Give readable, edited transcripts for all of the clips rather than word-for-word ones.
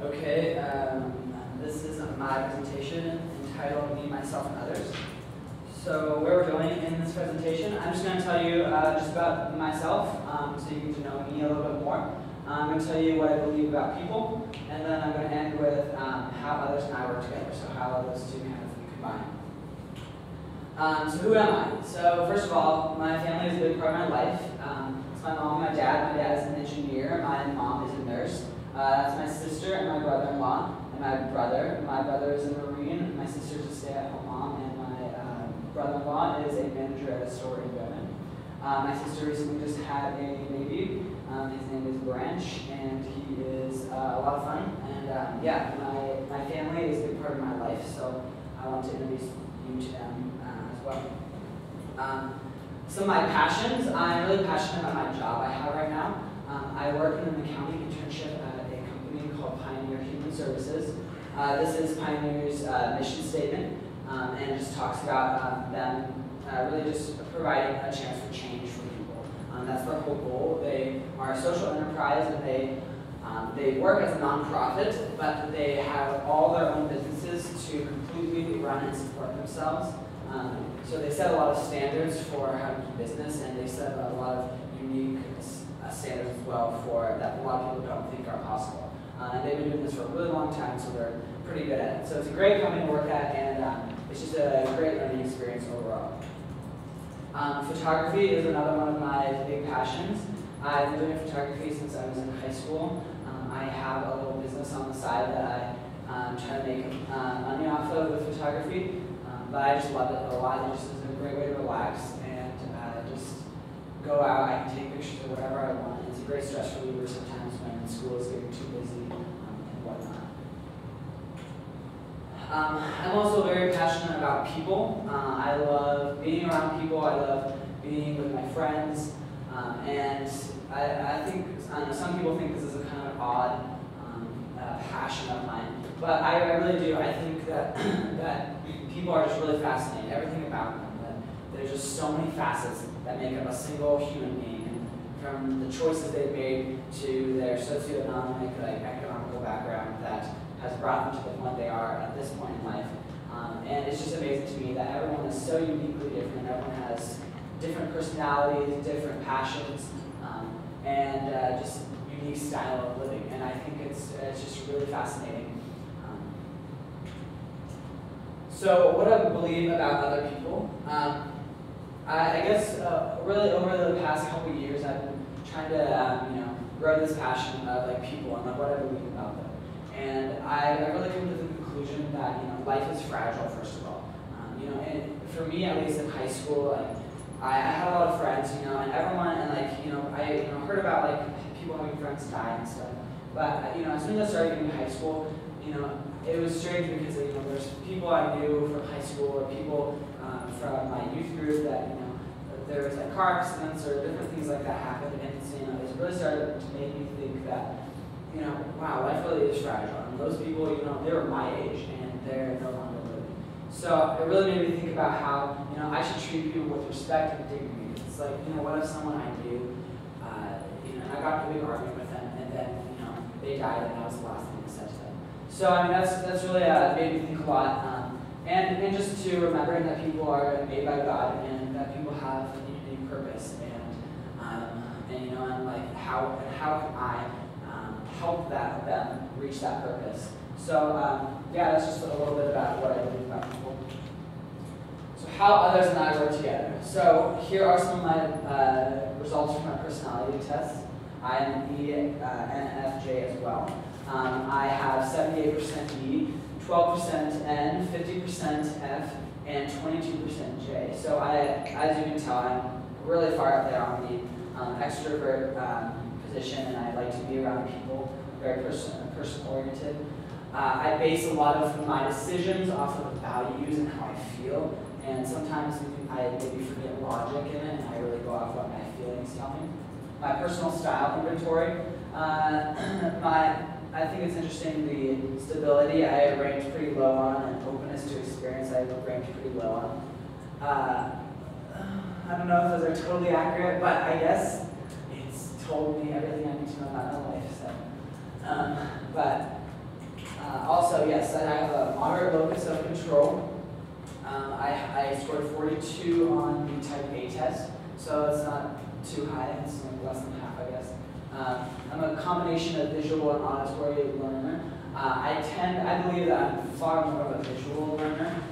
Okay, this is my presentation entitled Me, Myself, and Others. So where we're going in this presentation, I'm just going to tell you just about myself, so you get to know me a little bit more. I'm going to tell you what I believe about people, and then I'm going to end with how others and I work together, so how those two kind of combine. So who am I? So first of all, my family is a big part of my life. It's my mom and my dad. My dad is an engineer, my mom is a nurse. That's my sister and my brother-in-law, and my brother. My brother is a Marine, my sister's a stay-at-home mom, and my brother-in-law is a manager at a store in Bowman. My sister recently just had a baby. His name is Branch, and he is a lot of fun. And yeah, my family is a big part of my life, so I want to introduce you to them as well. Some of my passions, I'm really passionate about my job I have right now. I work in an accounting internship at a company called Pioneer Human Services. This is Pioneer's mission statement, and it just talks about them really just providing a chance for change for people. That's their whole goal. They are a social enterprise, and they work as a nonprofit, but they have all their own businesses to completely run and support themselves. So they set a lot of standards for how to do business, and they set a lot of unique standards as well for that a lot of people don't think are possible. And they've been doing this for a really long time, so they're pretty good at it. So it's a great company to work at, and it's just a great learning experience overall. Photography is another one of my big passions. I've been doing photography since I was in high school. I have a little business on the side that I try to make money off of with photography, but I just love it a lot. It just is a great way to relax and just go out. I can take pictures of whatever I want. It's a great stress reliever sometimes when school is getting too busy and whatnot. I'm also very passionate about people. I love being around people. I love being with my friends. And I think, I don't know, some people think this is a kind of odd passion of mine, but I really do. I think that that people are just really fascinating. Everything about them. That there's just so many facets that make up a single human being, from the choices they've made to their socioeconomic, economical background that has brought them to the point they are at this point in life. And it's just amazing to me that everyone is so uniquely different. Everyone has different personalities, different passions, and just unique style of living. And I think it's just really fascinating. So what I believe about other people, I guess really over the past couple of years, I've been trying to grow this passion of people and what I believe about them. And I really come to the conclusion that life is fragile, first of all. And for me, at least in high school, I had a lot of friends, and everyone, and I heard about people having friends die and stuff. But as soon as I started getting to high school, it was strange because there's people I knew from high school or people from my youth group that there was car accidents or different things like that happened, and it really started to make me think that wow, life really is fragile. And those people, they were my age and they're no longer living. So it really made me think about how I should treat people with respect and dignity. It's like what if someone I knew, and I got in a big argument with them, and then they died, and that was the last thing I said to them. So that's really made me think a lot, and just to remembering that people are made by God and that people have a unique purpose, and how can I help them reach that purpose. So yeah, that's just a little bit about what I believe about people. So how others and I work together. So here are some of my results from my personality test. I am ENFJ as well. I have 78% E, 12% N, 50% F, and 22% J. So as you can tell, I'm really far up there on the extrovert position, and I like to be around people, very person-oriented. I base a lot of my decisions off of values and how I feel, and sometimes I maybe forget logic in it, and I really go off what my feelings tell me. My personal style inventory. I think it's interesting, the stability I ranked pretty low on, and openness to experience I ranked pretty low on. I don't know if those are totally accurate, but I guess it's told me everything I need to know about my life. So, but also, yes, I have a moderate locus of control. I scored 42 on the type A test, so it's not too high, it's like less than half, I guess. I'm a combination of visual and auditory learner. I believe that I'm far more of a visual learner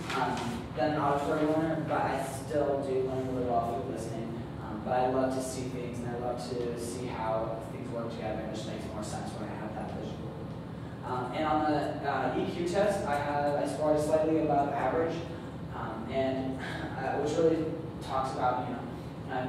than an auditory learner, but I still do learn really well through listening. But I love to see things, and I love to see how things work together, and it just makes more sense when I have that visual. And on the EQ test, I scored slightly above average, which really talks about,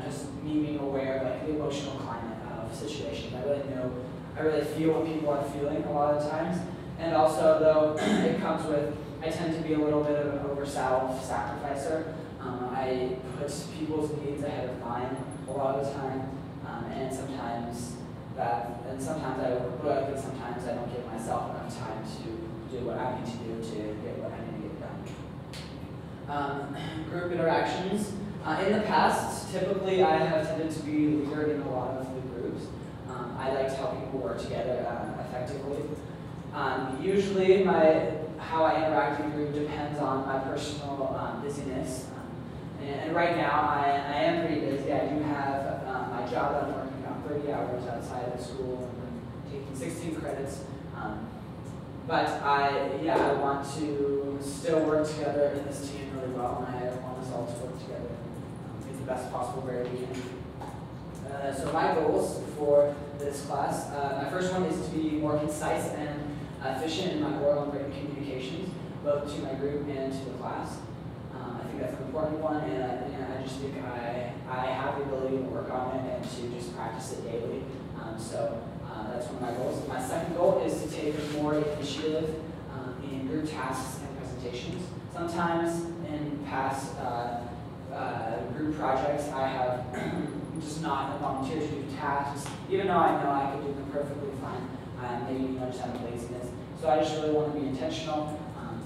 just me being aware of like the emotional climate of situations. I really feel what people are feeling a lot of times. And also, though, it comes with, I tend to be a little bit of an over-self-sacrificer. I put people's needs ahead of mine a lot of the time, and sometimes I overbook, and sometimes I don't give myself enough time to do what I need to do to get what I need to get done. Group interactions. In the past, typically I have tended to be leader in a lot of the groups. I like to help people work together effectively. Usually how I interact in a group depends on my personal busyness. And right now I am pretty busy. I do have my job that I'm working on 30 hours outside of school and I'm taking 16 credits. But I want to still work together in this team really well, and I want us all to work together in the best possible way we can. So my goals for this class, my first one is to be more concise and efficient in my oral and written communications, both to my group and to the class. I think that's an important one, and I just think I have the ability to work on it and to just practice it daily. That's one of my goals. My second goal is to take more initiative in group tasks and presentations. Sometimes in past group projects, I have just not volunteered to do tasks, even though I know I could do them perfectly fine. Maybe just have laziness. So I just really want to be intentional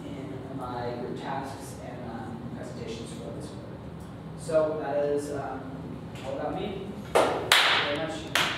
in my group tasks and presentations for this work. So that is all about me. Thank you very much.